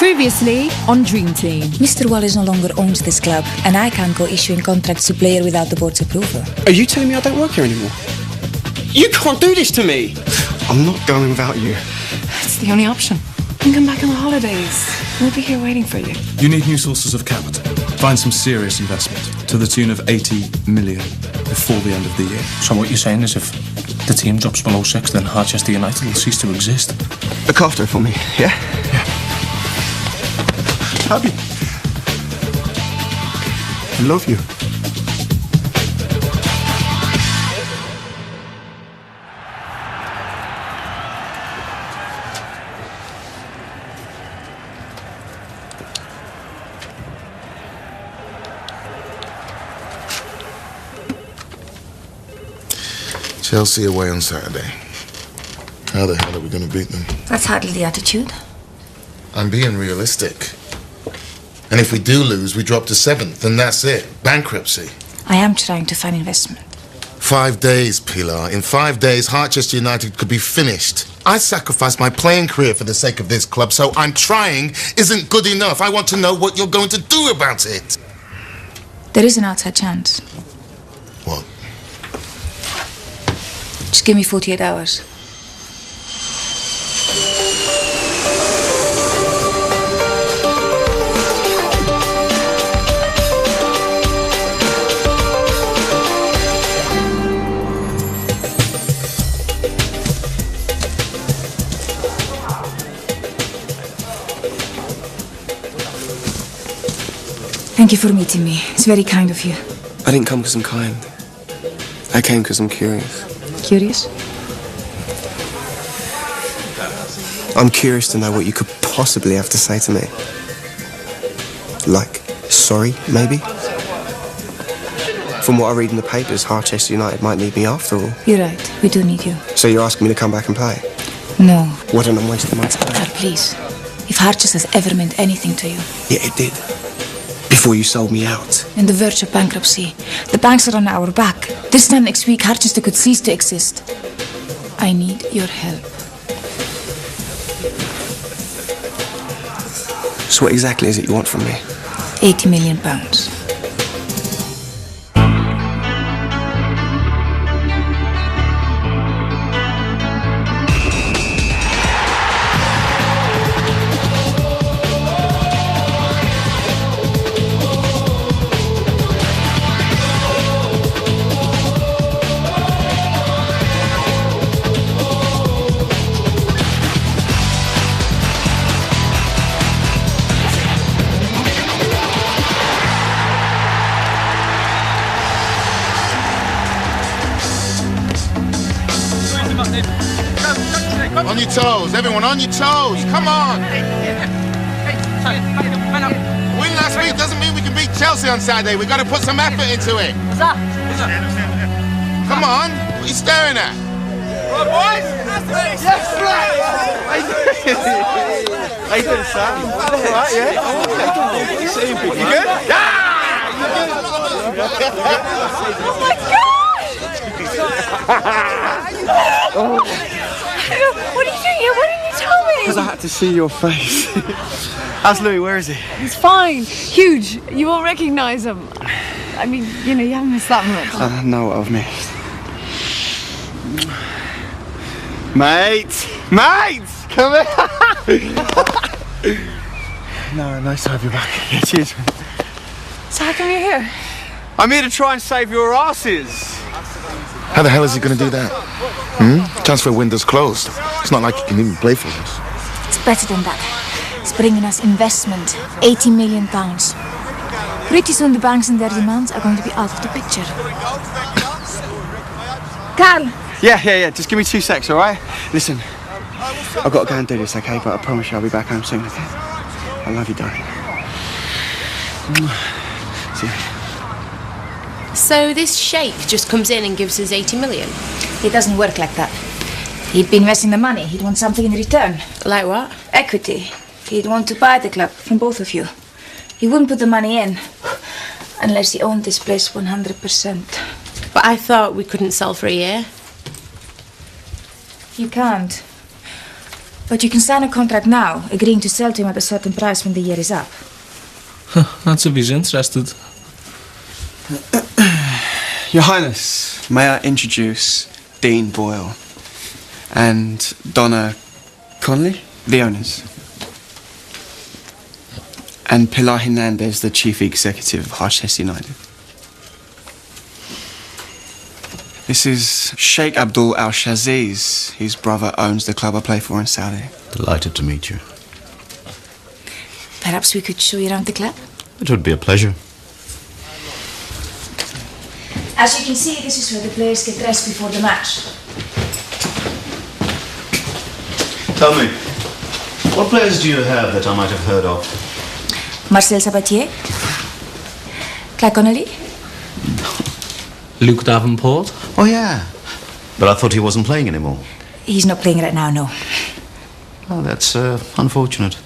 Previously on Dream Team. Mr. Wallace no longer owns this club, and I can't go issuing contracts to players without the board's approval. Are you telling me I don't work here anymore? You can't do this to me! I'm not going without you. It's the only option. You can come back on the holidays. We'll be here waiting for you. You need new sources of capital. Find some serious investment to the tune of 80 million before the end of the year. So what you're saying is if the team drops below 6, then Harchester United will cease to exist? Look after it for me, yeah? Yeah. Abby. I love you. Chelsea away on Saturday. How the hell are we going to beat them? That's hardly the attitude. I'm being realistic. And if we do lose, we drop to 7th, and that's it. Bankruptcy. I am trying to find investment. 5 days, Pilar. In 5 days, Harchester United could be finished. I sacrificed my playing career for the sake of this club, so I'm trying isn't good enough. I want to know what you're going to do about it. There is an outside chance. What? Just give me 48 hours. Thank you for meeting me. It's very kind of you. I didn't come because I'm kind. I came because I'm curious. Curious? I'm curious to know what you could possibly have to say to me. Like, sorry, maybe? From what I read in the papers, Harchester United might need me after all. You're right. We do need you. So you're asking me to come back and play? No. What, and I'm wasting my time? Carl, please. If Harchester's ever meant anything to you. Yeah, it did. Before you sold me out. In the verge of bankruptcy. The banks are on our back. This time next week, Harchester could cease to exist. I need your help. So what exactly is it you want from me? £80 million. On your toes, everyone, on your toes. Come on. Win last week doesn't mean we can beat Chelsea on Saturday. We've got to put some effort into it. Come on. What are you staring at? Well, boys. Yes, How you doing, Sam? All right, yeah? You good? Oh my God! What are you doing here? Why didn't you tell me? Because I had to see your face. How's Louis? Where is he? He's fine. Huge. You won't recognise him. I mean, you know, you haven't missed that much. I know what I've missed. Mate! Mate! Come here! No, nice to have you back. Yeah, cheers. So how come you're here? I'm here to try and save your asses. How the hell is he going to do that? Transfer window's closed. It's not like he can even play for us. It's better than that. It's bringing us investment. £80 million. Pretty soon the banks and their demands are going to be out of the picture. Carl! Yeah. Just give me 2 secs, all right? Listen, I've got to go and do this, okay? But I promise you I'll be back home soon, okay? I love you, darling. See you. So this sheikh just comes in and gives us 80 million? It doesn't work like that. He'd be investing the money. He'd want something in return. Like what? Equity. He'd want to buy the club from both of you. He wouldn't put the money in unless he owned this place 100%. But I thought we couldn't sell for a year. You can't. But you can sign a contract now, agreeing to sell to him at a certain price when the year is up. That's if he's interested. Your Highness, may I introduce Dean Boyle and Donna Conley, the owners. And Pilar Hernandez, the chief executive of Harchester United. This is Sheikh Abdul Al-Shaziz. His brother owns the club I play for in Saudi. Delighted to meet you. Perhaps we could show you around the club? It would be a pleasure. As you can see, this is where the players get dressed before the match. Tell me, what players do you have that I might have heard of? Marcel Sabatier, Clyde Connolly. Luke Davenport. Oh, yeah. But I thought he wasn't playing anymore. He's not playing right now, no. Oh, that's unfortunate.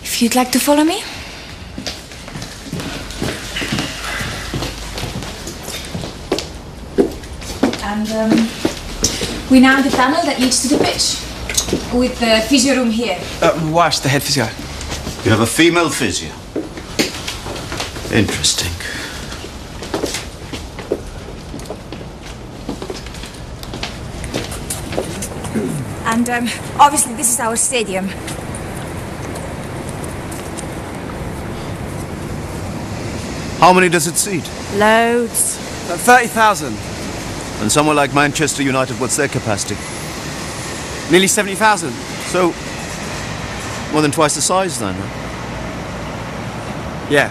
If you'd like to follow me. And we're now in the tunnel that leads to the pitch. With the physio room here. My wife's the head physio. You have a female physio. Interesting. And obviously this is our stadium. How many does it seat? Loads. 30,000. And somewhere like Manchester United, what's their capacity? Nearly 70,000. So, more than twice the size then, huh? Yeah.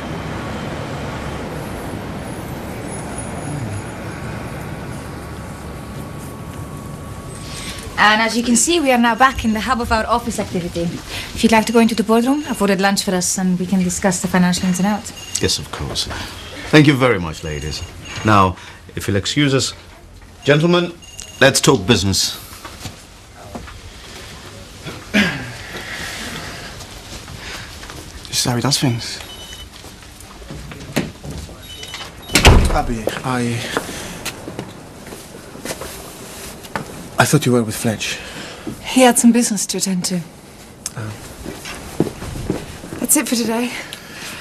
And as you can see, we are now back in the hub of our office activity. If you'd like to go into the boardroom, I've ordered lunch for us and we can discuss the financial ins and outs. Yes, of course. Thank you very much, ladies. Now, if you'll excuse us, gentlemen, let's talk business. This is how he does things. Abby, I thought you were with Fletch. He had some business to attend to. Oh. That's it for today.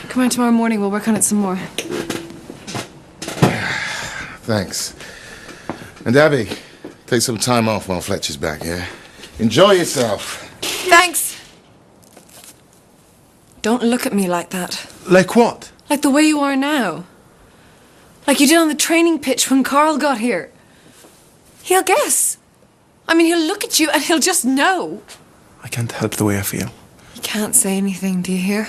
Come on tomorrow morning, we'll work on it some more. Thanks. And Abby, take some time off while Fletch is back, yeah? Enjoy yourself. Thanks! Don't look at me like that. Like what? Like the way you are now. Like you did on the training pitch when Carl got here. He'll guess. I mean, he'll look at you and he'll just know. I can't help the way I feel. You can't say anything, do you hear?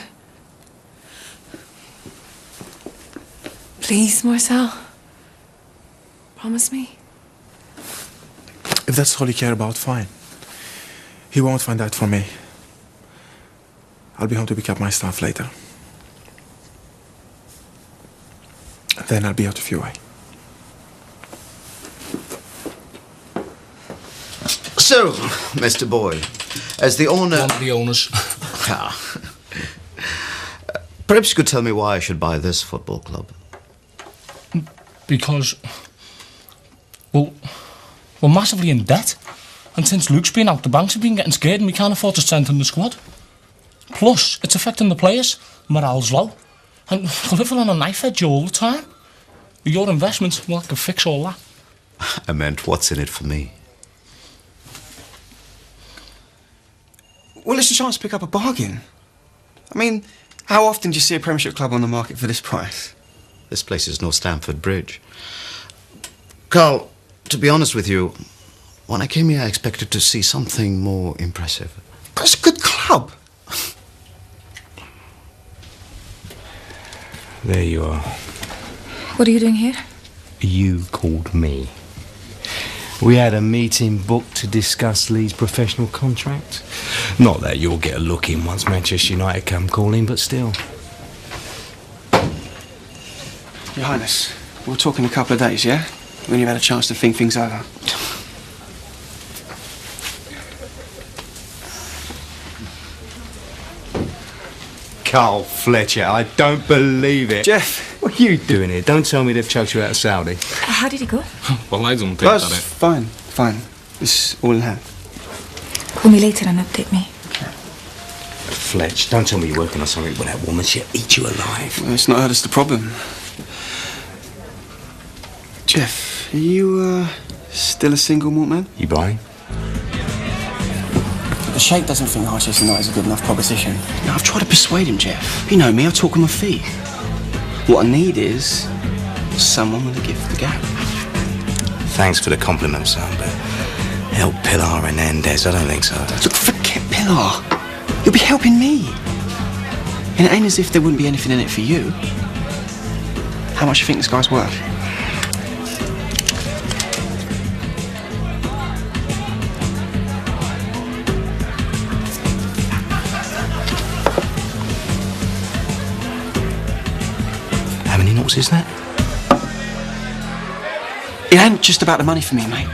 Please, Marcel. Promise me. If that's all you care about, fine. He won't find out from me. I'll be home to pick up my stuff later. Then I'll be out of your way. So, Mr. Boyle, as the owner... One of the owners. Perhaps you could tell me why I should buy this football club. Because, well, we're massively in debt. And since Luke's been out, the banks have been getting scared and we can't afford to strengthen the squad. Plus, it's affecting the players. Morale's low. And we're living on a knife edge all the time. With your investments, well, I can fix all that. I meant, what's in it for me? Well, it's a chance to pick up a bargain. I mean, how often do you see a Premiership club on the market for this price? This place is no Stamford Bridge. Carl, to be honest with you, when I came here I expected to see something more impressive. But it's a good club. There you are. What are you doing here? You called me. We had a meeting booked to discuss Lee's professional contract. Not that you'll get a look in once Manchester United come calling, but still. Your Highness, we'll talk in a couple of days, yeah? When you've had a chance to think things over. Carl Fletcher, I don't believe it. Jeff! What are you doing here? Don't tell me they've chucked you out of Saudi. How did it go? Well, I don't think That's fine. It's all in hand. Call me later and update me. Fletch, don't tell me you're working on something with that woman. She'll eat you alive. Well, it's not her that's the problem. Jeff, are you, still a single malt man? You buying? The Sheikh doesn't think Harchester United is a good enough proposition. No, I've tried to persuade him, Jeff. You know me, I talk on my feet. What I need is someone with a gift of the gab. Thanks for the compliment, son, but help Pilar Hernandez, I don't think so. Look, forget Pilar. You'll be helping me. And it ain't as if there wouldn't be anything in it for you. How much do you think this guy's worth? How many knots is that? It ain't just about the money for me, mate.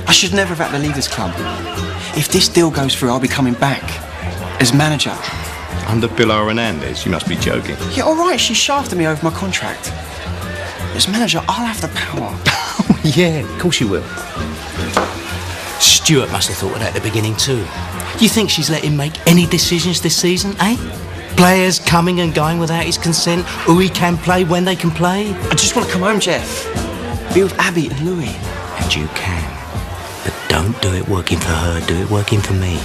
I should never have had to leave this club. If this deal goes through, I'll be coming back as manager. Under Pilar Hernandez? You must be joking. Yeah, all right, she shafted me over my contract. As manager, I'll have the power. Oh, yeah, of course you will. Stuart must have thought of that at the beginning too. You think she's let him make any decisions this season, eh? Players coming and going without his consent, who he can play, when they can play? I just want to come home, Jeff. Be with Abby and Louis. And you can. But don't do it working for her, do it working for me.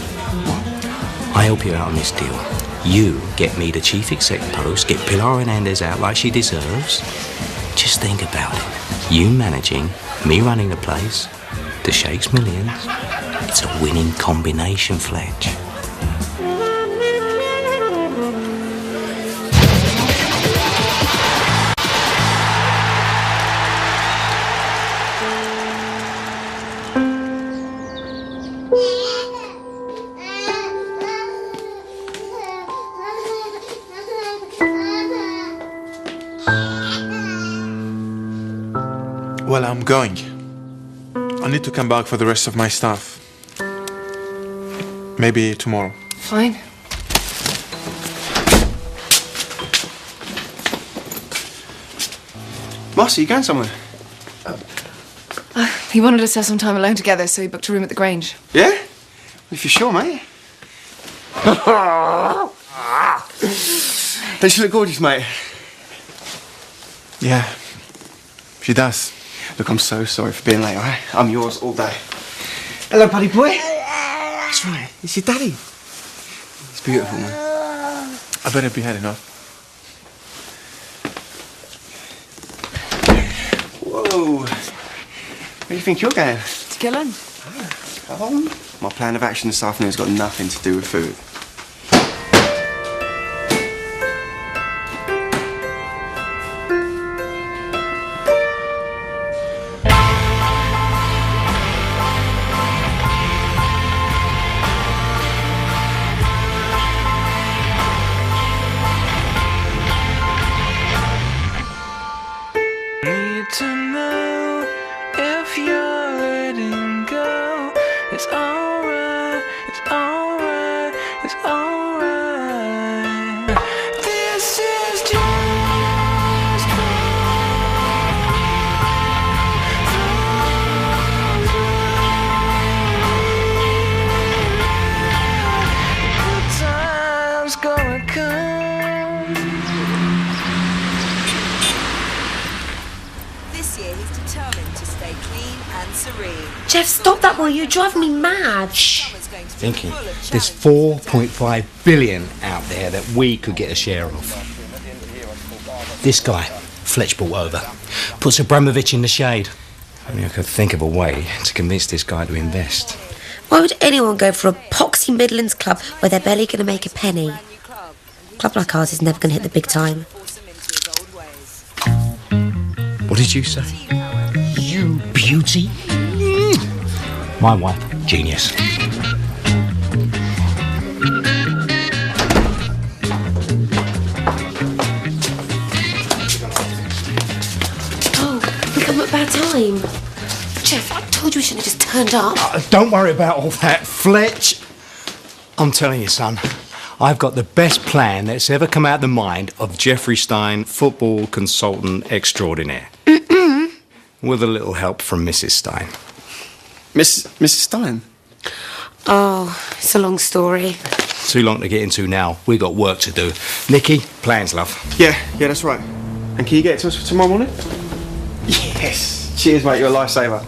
I help you out on this deal. You get me the chief exec post, get Pilar Hernandez out like she deserves. Just think about it. You managing, me running the place, the Sheikh's millions. It's a winning combination, Fletch. Well, I'm going. I need to come back for the rest of my stuff. Maybe tomorrow. Fine. Marcy, you going somewhere? He wanted us to have some time alone together, so he booked a room at the Grange. Yeah? If you're sure, mate. Don't she look gorgeous, mate? Yeah, she does. Look, I'm so sorry for being late, all right? I'm yours all day. Hello, buddy boy. That's right. It's your daddy. It's beautiful, man. I better be heading off. Whoa. Where do you think you're going? To Gillen. Oh. My plan of action this afternoon's got nothing to do with food. Jeff, stop that, will you? You're driving me mad. Shh. Thinking, there's 4.5 billion out there that we could get a share of. This guy, Fletch brought over, puts Abramovich in the shade. Only I could think of a way to convince this guy to invest. Why would anyone go for a poxy Midlands club where they're barely going to make a penny? A club like ours is never going to hit the big time. What did you say? You beauty? My wife, genius. Oh, we come at a bad time. Jeff, I told you we shouldn't have just turned up. Don't worry about all that, Fletch. I'm telling you, son, I've got the best plan that's ever come out of the mind of Jeffrey Stein, football consultant extraordinaire. With a little help from Mrs. Stein. Mrs. Stein? Oh, it's a long story. Too long to get into now. We got work to do. Nikki, plans, love. Yeah, that's right. And can you get it to us for tomorrow morning? Yes. Cheers, mate. You're a lifesaver.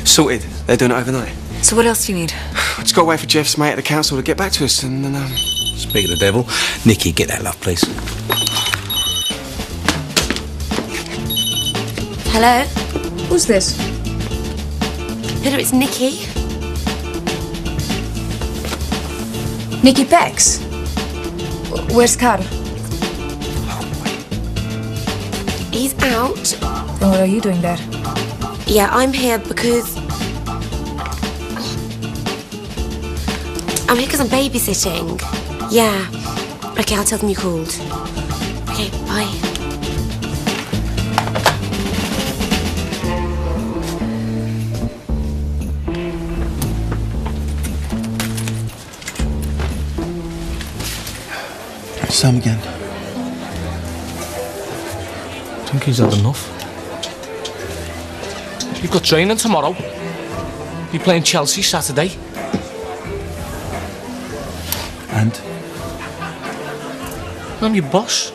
Sorted. They're doing it overnight. So what else do you need? Just got to wait for Jeff's mate at the council to get back to us, and then. Speak of the devil. Nikki, get that, love, please. Hello? Who's this? Peter, it's Nikki. Nikki Pex? Where's Carl? He's out. Then what are you doing there? Yeah, I'm here because... I'm here because I'm babysitting. Yeah. Okay, I'll tell them you called. Okay, bye. Sam again. I think he's had enough. You've got training tomorrow. You're playing Chelsea Saturday. And? I'm your boss.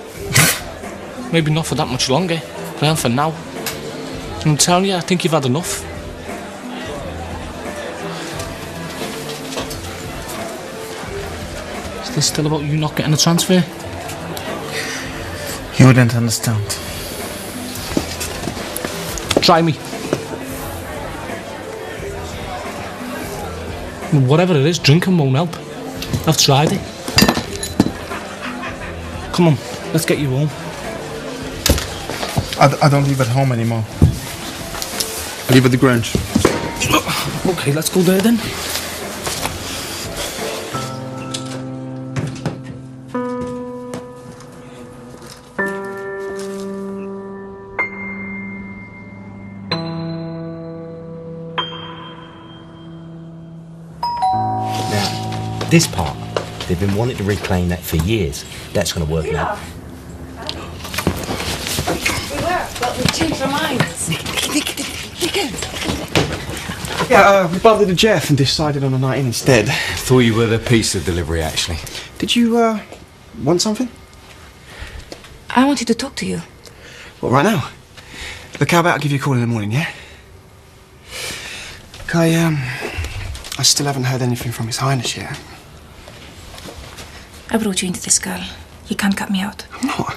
Maybe not for that much longer, but I am for now. I'm telling you, I think you've had enough. Is this still about you not getting a transfer? You wouldn't understand. Try me. Whatever it is, drinking won't help. I've tried it. Come on, let's get you home. I don't live at home anymore. I live at the Grange. Okay, let's go there then. This part, they've been wanting to reclaim that for years. That's going to work now. We were, but we've changed our minds. Yeah, we bumped into Jeff and decided on a night in instead. Thought you were the pizza delivery, actually. Did you, want something? I wanted to talk to you. What, right now? Look, how about I give you a call in the morning, yeah? I still haven't heard anything from His Highness yet. I brought you into this, girl. You can't cut me out. I'm not.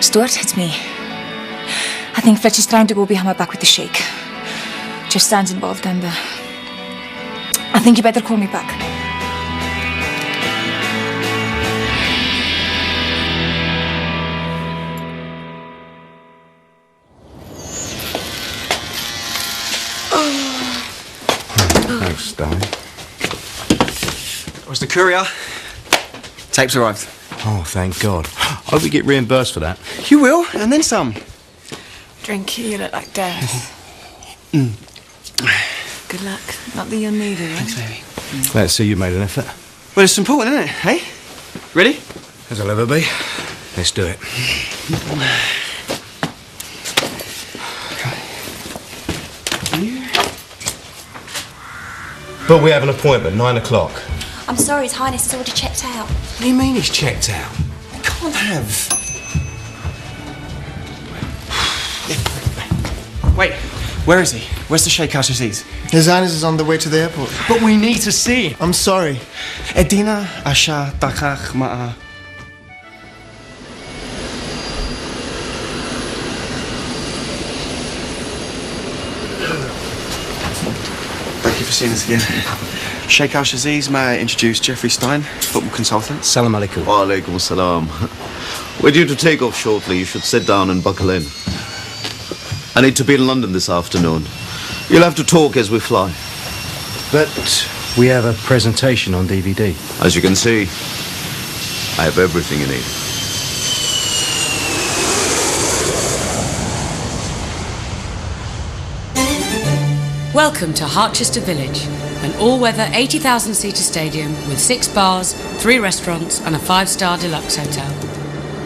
Stuart, it's me. I think Fletcher's trying to go behind my back with the Sheikh. Jeff Stan's involved and I think you better call me back. Thanks, darling. Where's the courier? Tape's arrived. Oh, thank God. Hope we get reimbursed for that. You will, and then some. Drink, you look like death. Good luck. Not that you'll need it, Thanks, right? baby. Glad to see you made an effort. Well, it's important, isn't it? Hey? Ready? As I'll ever be. Let's do it. But we have an appointment, 9 o'clock. I'm sorry, His Highness has already checked out. What do you mean he's checked out? I can't have. Wait, where is he? Where's the Sheikh Al-Shaziz? His Highness is on the way to the airport. But we need to see him. I'm sorry. Edina Asha Dakach Ma'a. Thank you for seeing us again. Sheikh Al-Shaziz, may I introduce Jeffrey Stein, football consultant. Salam alaikum. Wa alaikum salam. We're due to take off shortly. You should sit down and buckle in. I need to be in London this afternoon. You'll have to talk as we fly. But we have a presentation on DVD. As you can see, I have everything you need. Welcome to Harchester Village, an all-weather 80,000-seater stadium with 6 bars, 3 restaurants and a 5-star deluxe hotel.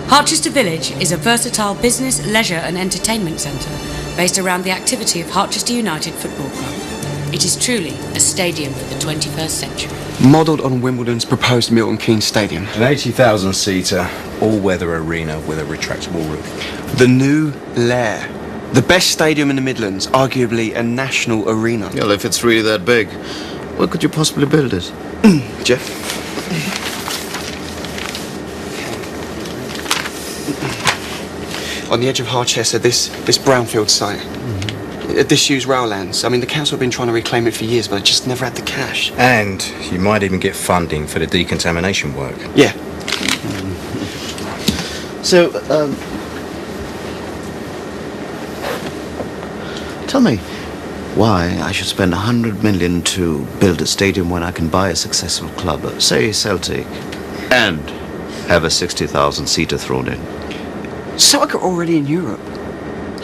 Harchester Village is a versatile business, leisure and entertainment centre based around the activity of Harchester United Football Club. It is truly a stadium for the 21st century. Modelled on Wimbledon's proposed Milton Keynes Stadium. An 80,000-seater, all-weather arena with a retractable roof. The new Lair. The best stadium in the Midlands, arguably a national arena. Well, if it's really that big, where could you possibly build it? Jeff? On the edge of Harchester, this brownfield site. Disused rail lands. I mean, the council have been trying to reclaim it for years, but they just never had the cash. And you might even get funding for the decontamination work. Yeah. So, tell me why I should spend 100 million to build a stadium when I can buy a successful club, say Celtic, and have a 60,000-seater thrown in. Celtic are already in Europe.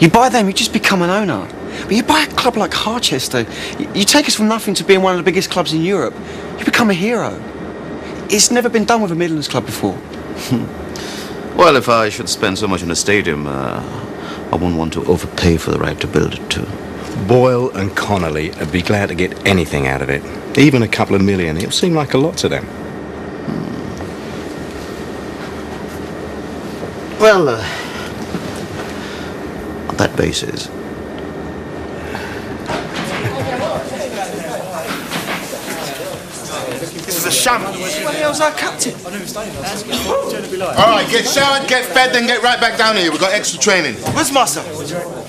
You buy them, you just become an owner. But you buy a club like Harchester, you take us from nothing to being one of the biggest clubs in Europe. You become a hero. It's never been done with a Midlands club before. Well, if I should spend so much on a stadium, I wouldn't want to overpay for the right to build it too. Boyle and Connolly would be glad to get anything out of it. Even a couple of million. It'll seem like a lot to them. Well, on that basis... This is a sham. Where the hell's our captain? All right, get showered, get fed, then get right back down here. We've got extra training. Where's Master?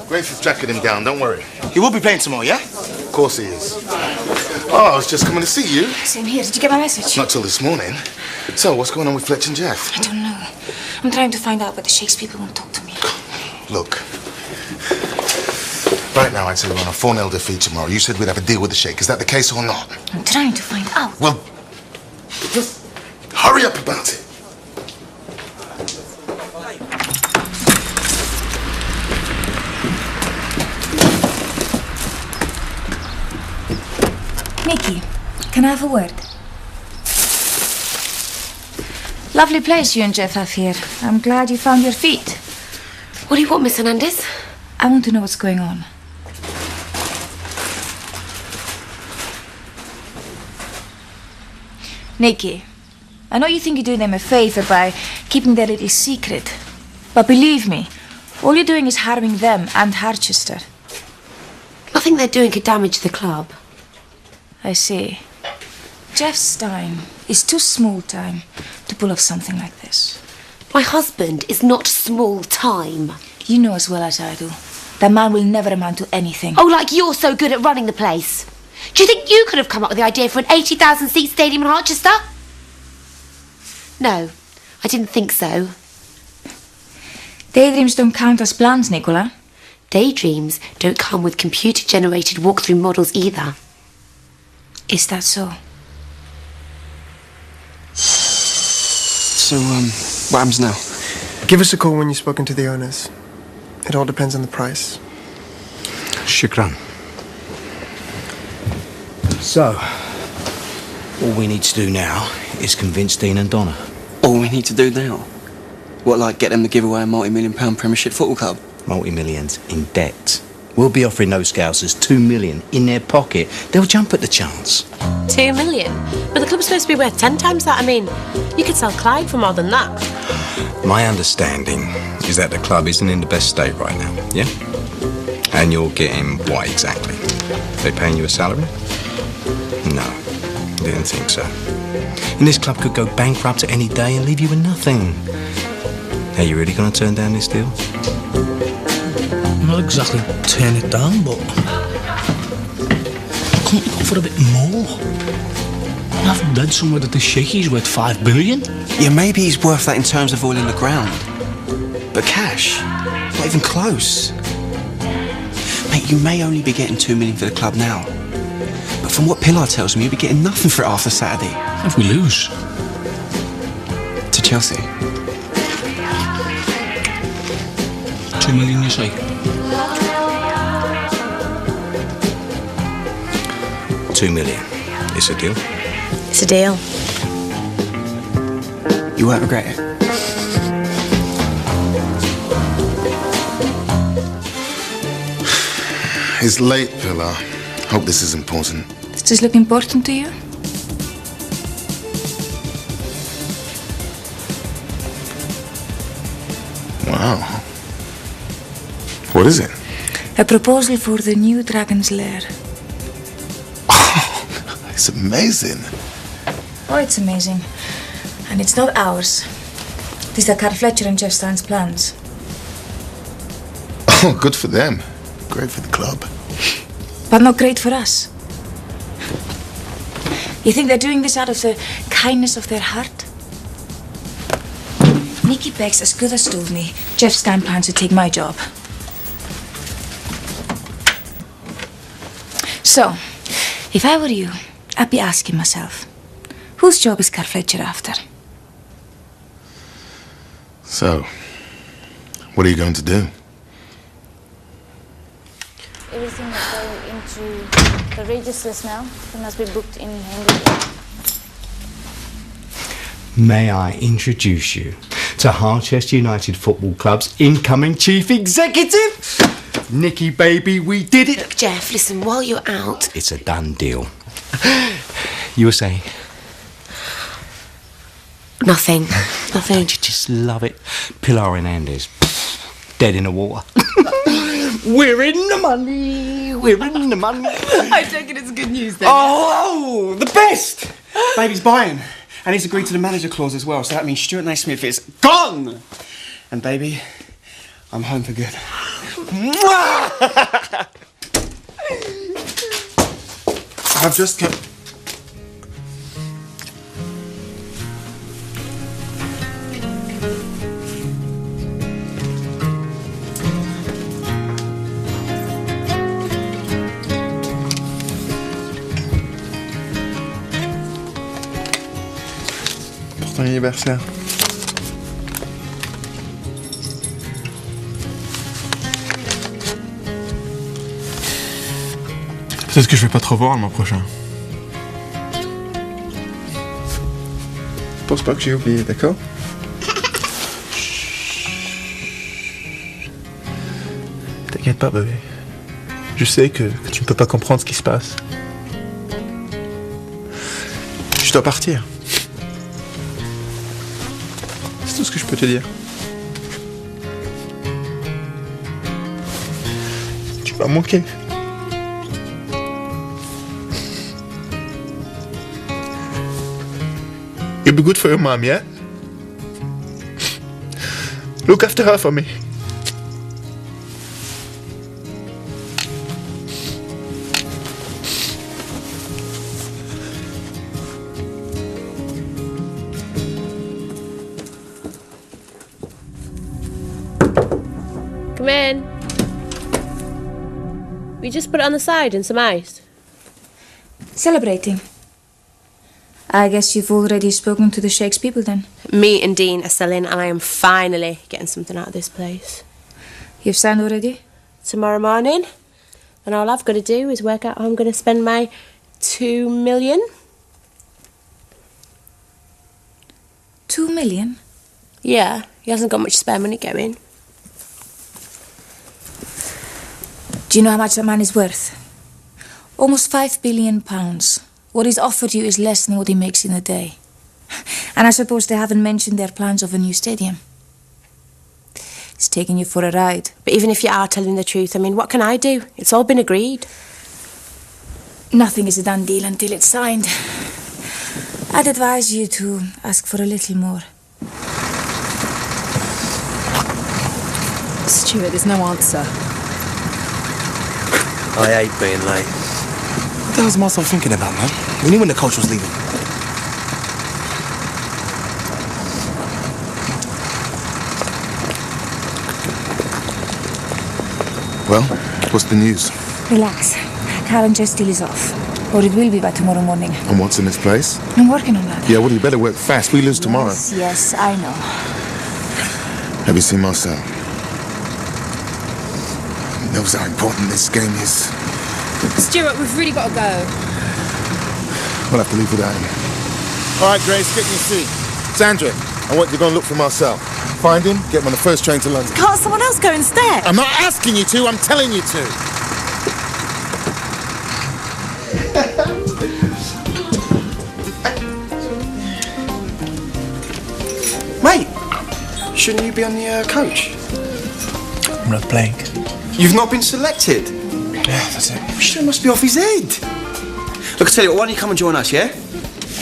Grace is tracking him down, don't worry. He will be playing tomorrow, yeah? Of course he is. Oh, I was just coming to see you. Same here. Did you get my message? Not till this morning. So, what's going on with Fletch and Jeff? I don't know. I'm trying to find out, but the Sheikh's people won't talk to me. Look. Right now, I'd say we're on a 4-0 defeat tomorrow. You said we'd have a deal with the Sheikh. Is that the case or not? I'm trying to find out. Well, just hurry up about it. Nikki, can I have a word? Lovely place you and Jeff have here. I'm glad you found your feet. What do you want, Miss Hernandez? I want to know what's going on. Nikki, I know you think you're doing them a favor by keeping their little secret. But believe me, all you're doing is harming them and Harchester. Nothing they're doing could damage the club. I see. Jeff's time is too small time to pull off something like this. My husband is not small time. You know as well as I do. That man will never amount to anything. Oh, like you're so good at running the place. Do you think you could have come up with the idea for an 80,000-seat stadium in Harchester? No, I didn't think so. Daydreams don't count as plans, Nicola. Daydreams don't come with computer-generated walkthrough models either. Is that so? So, what happens now? Give us a call when you've spoken to the owners. It all depends on the price. Shukran. So, all we need to do now is convince Dean and Donna. All we need to do now? What, like get them to give away a multi-million-pound Premiership football club? Multi-millions in debt. We'll be offering those scousers 2 million in their pocket. They'll jump at the chance. 2 million? But the club's supposed to be worth 10 times that. I mean, you could sell Clyde for more than that. My understanding is that the club isn't in the best state right now, yeah? And you're getting what exactly? They paying you a salary? No, didn't think so. And this club could go bankrupt at any day and leave you with nothing. Are you really going to turn down this deal? Not exactly turn it down, but couldn't you go for a bit more? I've read somewhere that the Sheikhy's worth 5 billion. Yeah, maybe he's worth that in terms of oil in the ground. But cash, not even close. Mate, you may only be getting 2 million for the club now. But from what Pilar tells me, you'll be getting nothing for it after Saturday. If we lose? To Chelsea. 2 million, you say? 2 million. It's a deal. It's a deal. You won't regret it. It's late, Pilar. Hope this is important. Does this look important to you? Wow. What is it? A proposal for the new Dragon's Lair. It's amazing. Oh, it's amazing. And it's not ours. These are Carl Fletcher and Jeff Stein's plans. Oh, good for them. Great for the club. But not great for us. You think they're doing this out of the kindness of their heart? Nicky Beck's as good as told me Jeff Stein plans to take my job. So, if I were you, I'd be asking myself, whose job is Carl Fletcher after? So, what are you going to do? Everything is going into the registers now. It must be booked in Henry. May I introduce you to Harchester United Football Club's incoming chief executive? Nicky, baby, we did it. Look, Jeff, listen, while you're out... It's a done deal. You were saying? Nothing. Don't you just love it? Pilar Hernandez, dead in the water. We're in the money. We're in the money. I take it it's good news then. Oh, the best! Baby's buying. And he's agreed to the manager clause as well, so that means Stuart Naismith is gone! And baby, I'm home for good. I've just kept... Pour ton anniversaire. Peut-être que je vais pas te revoir le mois prochain. Je pense pas que j'ai oublié, d'accord? T'inquiète pas, bébé. Je sais que tu ne peux pas comprendre ce qui se passe. Je dois partir. C'est tout ce que je peux te dire. Tu vas manquer. You'll be good for your mom, yeah? Look after her for me. Come in. We just put it on the side in some ice. Celebrating. I guess you've already spoken to the Sheikh's people then? Me and Dean are selling, and I am finally getting something out of this place. You've signed already? Tomorrow morning. And all I've got to do is work out how I'm going to spend my 2 million. 2 million? Yeah, he hasn't got much spare money going. Do you know how much that man is worth? Almost £5 billion. What he's offered you is less than what he makes in a day. And I suppose they haven't mentioned their plans of a new stadium. It's taking you for a ride. But even if you are telling the truth, I mean, what can I do? It's all been agreed. Nothing is a done deal until it's signed. I'd advise you to ask for a little more. Stuart, there's no answer. I hate being late. What the hell's Marcel thinking about, man? We knew when the coach was leaving. Well, what's the news? Relax. Carl and Jess deal is off. Or it will be by tomorrow morning. And what's in its place? I'm working on that. Yeah, well, you better work fast. We lose tomorrow. Yes, I know. Have you seen Marcel? He knows how important this game is. Stuart, we've really got to go. We'll have to leave without you. All right, Grace, get in your seat. Sandra, I want you to go and look for Marcel. Find him, get him on the first train to London. Can't someone else go instead? I'm not asking you to, I'm telling you to. Mate, shouldn't you be on the coach? I'm not playing. You've not been selected? Yeah, that's it. Shit must be off his head. Look, I tell you what, why don't you come and join us, yeah?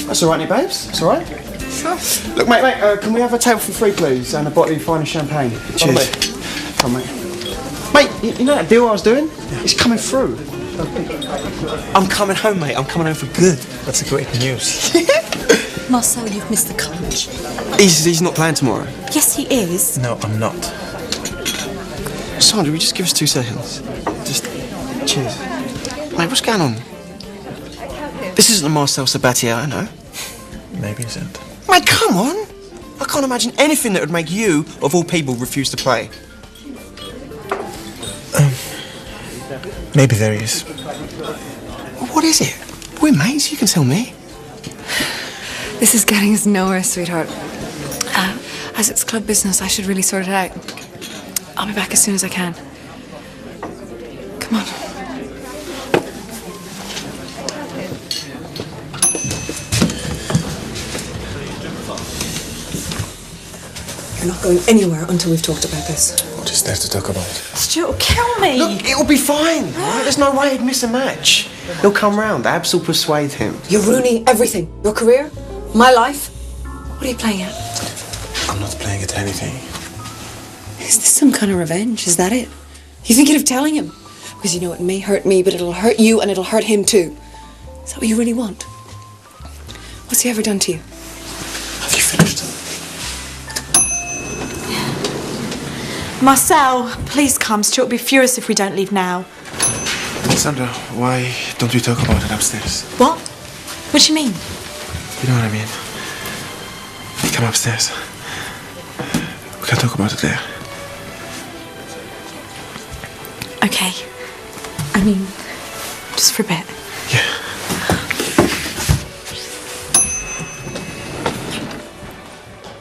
That's all right, babes. That's all right. Sure. Look, mate, can we have a table for 3, please, and a bottle of finest champagne? Cheers. Come on, mate. Mate, you know that deal I was doing? It's coming through. I'm coming home, mate. I'm coming home for good. That's a great news. Marcel, you've missed the college. He's not playing tomorrow. Yes, he is. No, I'm not. Sandra, will you just give us 2 seconds? Just... Cheers. Mate, what's going on? This isn't the Marcel Sabatier, I know. Maybe it isn't. Mate, come on! I can't imagine anything that would make you, of all people, refuse to play. Maybe there is. What is it? We're mates, you can tell me. This is getting us nowhere, sweetheart. As it's club business, I should really sort it out. I'll be back as soon as I can. Come on. You're not going anywhere until we've talked about this. What is there to talk about? Stuart will kill me. Look, it'll be fine, right? There's no way he'd miss a match. He'll come round. Abs will persuade him. You're ruining everything. Your career, my life. What are you playing at? I'm not playing at anything. Is this some kind of revenge? Is that it? You thinking of telling him? Because you know it may hurt me, but it'll hurt you and it'll hurt him too. Is that what you really want? What's he ever done to you? Have you finished? Marcel, please come. Stuart will be furious if we don't leave now. Sandra, why don't we talk about it upstairs? What? What do you mean? You know what I mean. Come upstairs. We can talk about it there. Okay. I mean, just for a bit.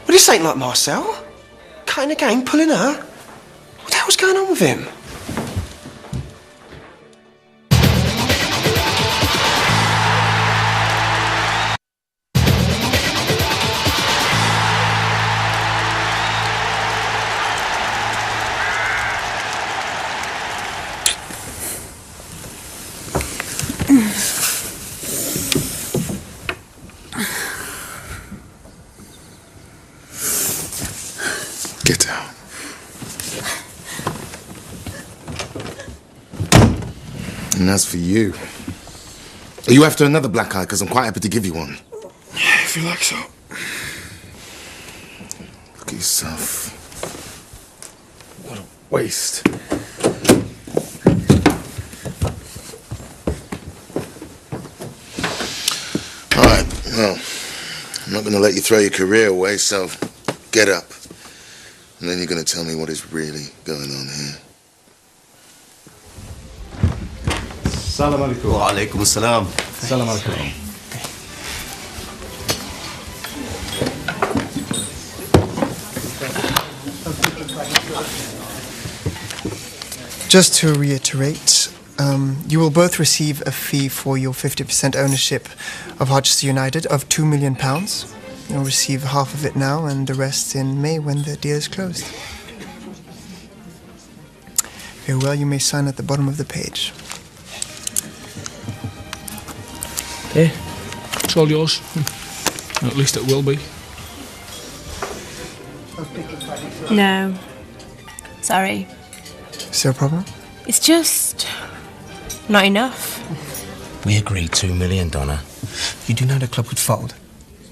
Well, this ain't like Marcel. Cutting the game, pulling her. What the hell's going on with him? Get down. And as for you, are you after another black eye? Because I'm quite happy to give you one. Yeah, if you like so. Look at yourself. What a waste. All right, well, I'm not going to let you throw your career away, so get up. And then you're going to tell me what is really going on here. Salam alaikum. Wa alaikum assalam. Salam alaikum. Just to reiterate, you will both receive a fee for your 50% ownership of Harchester United of £2 million. You'll receive half of it now and the rest in May when the deal is closed. Very well, you may sign at the bottom of the page. There. It's all yours. At least it will be. No. Sorry. Is there a problem? It's just not enough. We agreed 2 million, Donna. You do know the club would fold.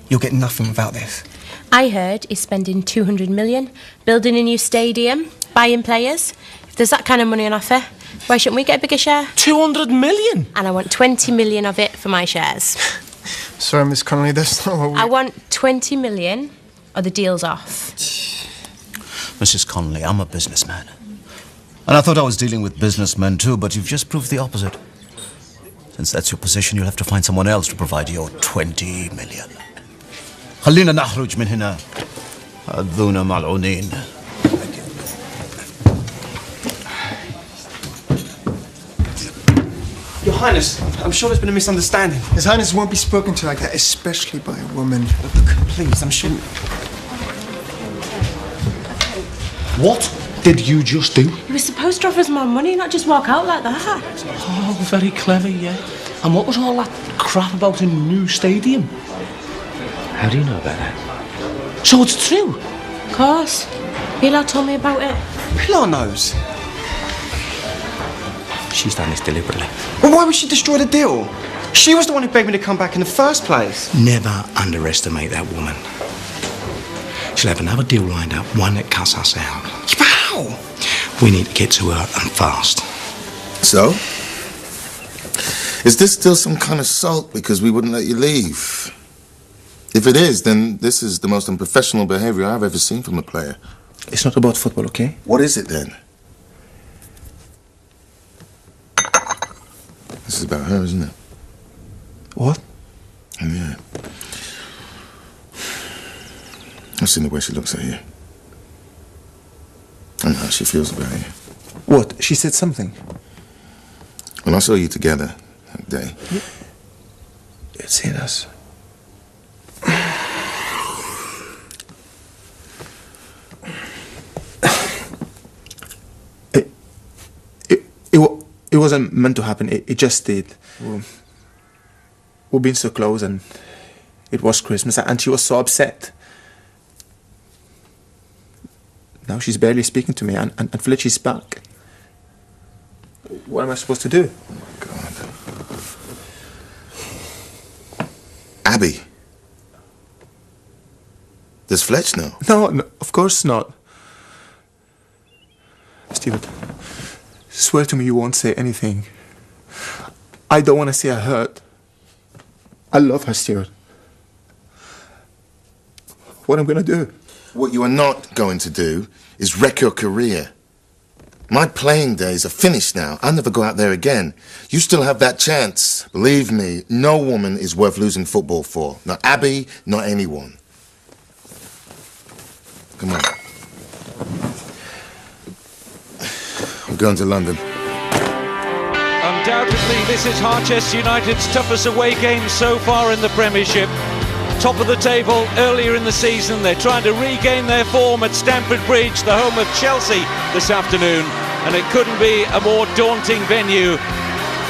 You'll get nothing without this. I heard he's spending 200 million, building a new stadium, buying players. If there's that kind of money on offer, why shouldn't we get a bigger share? 200 million? And I want 20 million of it for my shares. Sorry, Miss Connolly, that's not what we... I want 20 million or the deal's off. Mrs. Connolly, I'm a businessman. And I thought I was dealing with businessmen too, but you've just proved the opposite. Since that's your position, you'll have to find someone else to provide your 20 million. خلينا نخرج من هنا. هذونا ملعونين. Your Highness, I'm sure there's been a misunderstanding. His Highness won't be spoken to like that, especially by a woman. Please, I'm sure... What did you just do? You were supposed to offer us more money, not just walk out like that. Oh, very clever, yeah. And what was all that crap about a new stadium? How do you know about that? So it's true? Of course. Pilar told me about it. Pilar knows. She's done this deliberately. Well, why would she destroy the deal? She was the one who begged me to come back in the first place. Never underestimate that woman. She'll have another deal lined up, one that cuts us out. How? We need to get to her and fast. So? Is this still some kind of sulk because we wouldn't let you leave? If it is, then this is the most unprofessional behaviour I've ever seen from a player. It's not about football, okay? What is it then? This is about her, isn't it? What? Yeah. I've seen the way she looks at you. And how she feels about you. What? She said something? When I saw you together that day. You'd seen us. It wasn't meant to happen. It just did. We've been so close, and it was Christmas, and she was so upset. Now she's barely speaking to me, and Fletch is back. What am I supposed to do? Oh, my God. Abby. Does Fletch know? No, of course not. Stephen, swear to me you won't say anything. I don't want to see her hurt. I love her, Stuart. What am I going to do? What you are not going to do is wreck your career. My playing days are finished now. I'll never go out there again. You still have that chance. Believe me, no woman is worth losing football for. Not Abby, not anyone. Come on. We're going to London. Undoubtedly, this is Harchester United's toughest away game so far in the Premiership. Top of the table earlier in the season, they're trying to regain their form at Stamford Bridge, the home of Chelsea this afternoon, and it couldn't be a more daunting venue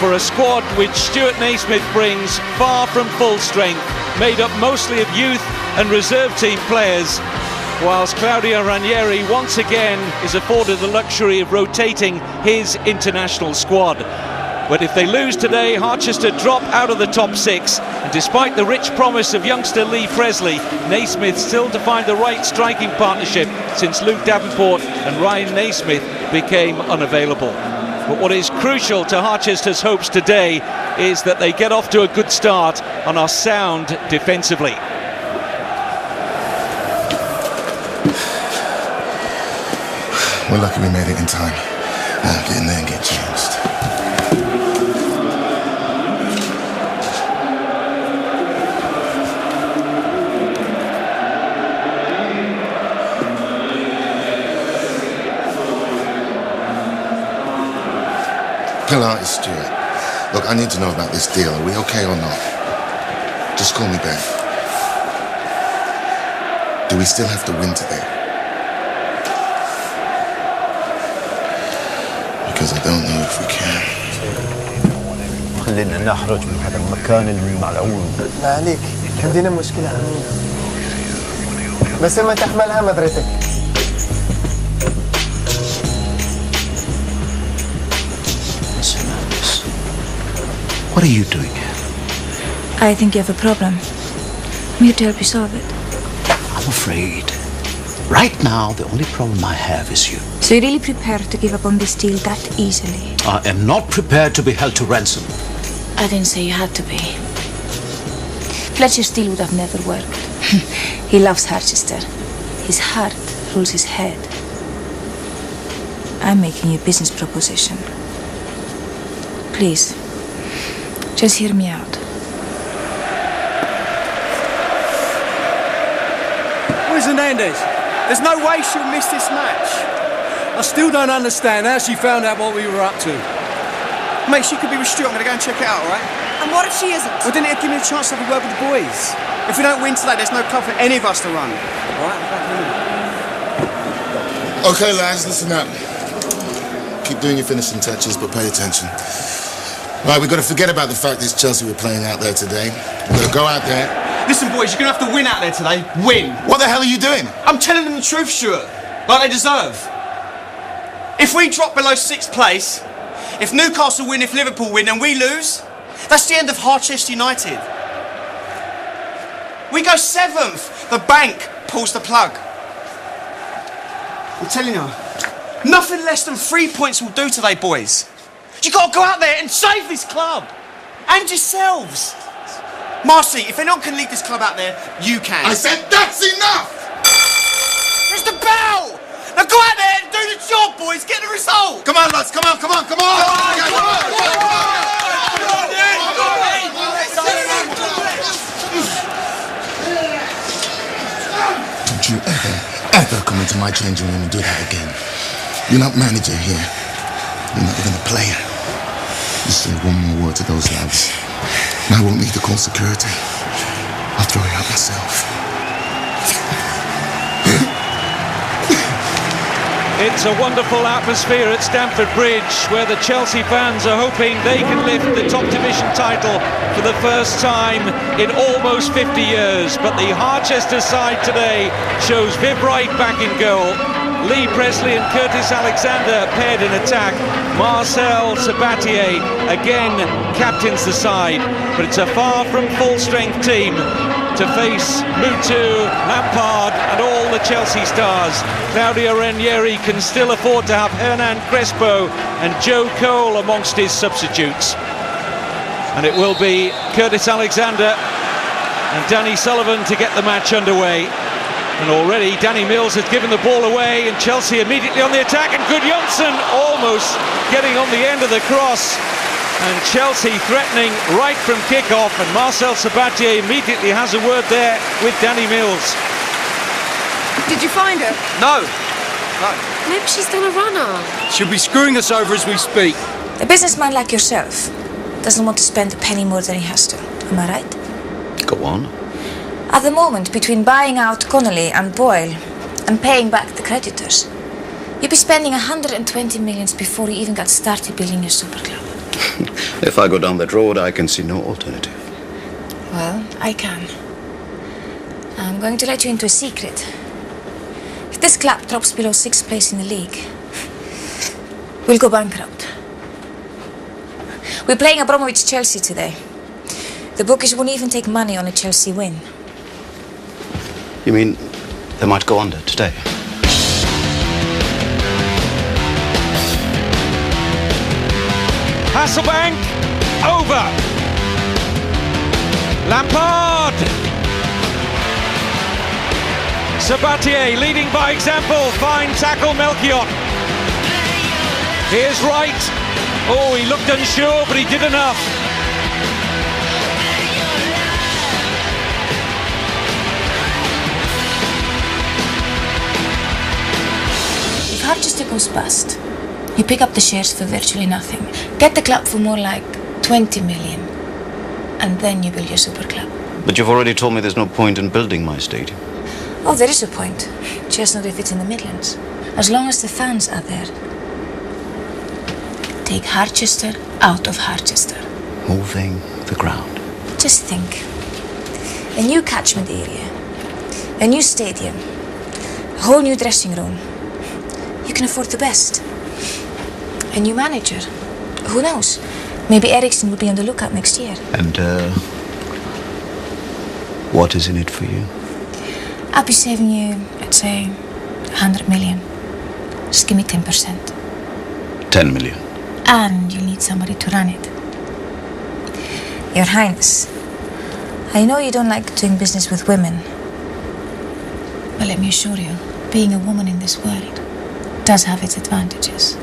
for a squad which Stuart Naismith brings far from full strength, made up mostly of youth and reserve team players, whilst Claudio Ranieri once again is afforded the luxury of rotating his international squad. But if they lose today, Harchester drop out of the top six, and despite the rich promise of youngster Lee Presley, Naismith still to find the right striking partnership since Luke Davenport and Ryan Naismith became unavailable. But what is crucial to Harchester's hopes today is that they get off to a good start and are sound defensively. We're lucky we made it in time. Now get in there and get changed. Pilar, it's Stuart. Look, I need to know about this deal. Are we okay or not? Just call me back. Do we still have to win today? Because I don't know if we can. خلينا نخرج من هذا المكان الملعون. ما عليك، عندنا مشكلة عنيفة. بس ما تحملها مدرتك. What are you doing here? I think you have a problem. I'm here to help you solve it. I'm afraid. Right now, the only problem I have is you. So you're really prepared to give up on this deal that easily? I am not prepared to be held to ransom. I didn't say you had to be. Fletcher's deal would have never worked. He loves Harchester. His heart rules his head. I'm making you a business proposition. Please, Just hear me out. Where's Hernandez? There's no way she'll miss this match. I still don't understand how she found out what we were up to. Mate, she could be with Stuart. I'm going to go and check it out, all right? And what if she isn't? Well, didn't it give me a chance to have a word with the boys? If we don't win today, there's no club for any of us to run. All right, I'm back in a minute. Okay, lads, listen up. Keep doing your finishing touches, but pay attention. Right, we've got to forget about the fact this Chelsea we're playing out there today. We've got to go out there. Listen, boys, you're going to have to win out there today. Win. What the hell are you doing? I'm telling them the truth, Stuart. Like they deserve. If we drop below 6th place, if Newcastle win, if Liverpool win, and we lose, that's the end of Harchester United. We go 7th. The bank pulls the plug. I'm telling you, nothing less than 3 points will do today, boys. You got to go out there and save this club. And yourselves. Marcy, if anyone can lead this club out there, you can. I said that's enough! It's the bell! Now go out there and do the job, boys. Get the result. Come on, lads. Come on, come on, come on. Don't you ever come into my changing room and do that again. You're not manager here. You're not even a player. You say one more word to those lads, and I won't need to call security. I'll throw you out myself. It's a wonderful atmosphere at Stamford Bridge, where the Chelsea fans are hoping they can lift the top division title for the first time in almost 50 years. But the Harchester side today shows Viv Wright back in goal, Lee Presley and Curtis Alexander paired in attack, Marcel Sabatier again captains the side. But it's a far from full-strength team to face Mutu, Lampard and all the Chelsea stars. Claudio Ranieri can still afford to have Hernan Crespo and Joe Cole amongst his substitutes. And it will be Curtis Alexander and Danny Sullivan to get the match underway. And already Danny Mills has given the ball away and Chelsea immediately on the attack, and Gudjonsson almost getting on the end of the cross. And Chelsea threatening right from kick-off, and Marcel Sabatier immediately has a word there with Danny Mills. Did you find her? No. Maybe she's done a runner. She'll be screwing us over as we speak. A businessman like yourself doesn't want to spend a penny more than he has to. Am I right? Go on. At the moment, between buying out Connolly and Boyle and paying back the creditors, you'd be spending 120 million before you even got started building your super club. If I go down that road, I can see no alternative. Well, I can. I'm going to let you into a secret. If this club drops below 6th place in the league, we'll go bankrupt. We're playing Abramovich-Chelsea today. The bookies won't even take money on a Chelsea win. You mean they might go under today? Hasselbank, over. Lampard. Sabatier leading by example. Fine tackle, Melchiot. Here's Wright. Oh, he looked unsure, but he did enough. If Harchester goes bust, you pick up the shares for virtually nothing, get the club for more like 20 million, and then you build your super club. But you've already told me there's no point in building my stadium. Oh, there is a point. Just not if it's in the Midlands. As long as the fans are there. Take Harchester out of Harchester. Moving the ground. Just think. A new catchment area, a new stadium, a whole new dressing room. You can afford the best. A new manager. Who knows? Maybe Eriksson will be on the lookout next year. And, what is in it for you? I'll be saving you, let's say, 100 million. Just give me 10%. 10 million. And you need somebody to run it. Your Highness, I know you don't like doing business with women. But let me assure you, being a woman in this world does have its advantages.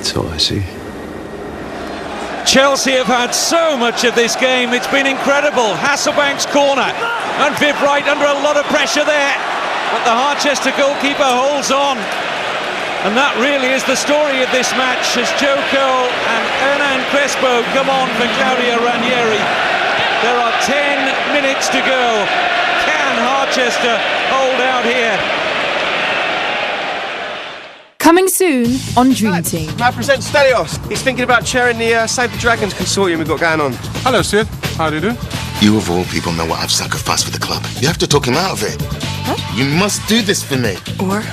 So I see. Chelsea have had so much of this game, it's been incredible. Hasselbank's corner, and Viv Wright under a lot of pressure there, but the Harchester goalkeeper holds on. And that really is the story of this match as Joe Cole and Hernan Crespo come on for Claudio Ranieri. There are 10 minutes to go. Can Harchester hold out here? Coming soon on Dream Team. May I present Stelios? He's thinking about chairing the Save the Dragons consortium we've got going on. Hello, Sid. How do you do? You of all people know what I've sacrificed for the club. You have to talk him out of it. Huh? You must do this for me. Or?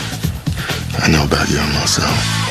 I know about you and Marcel.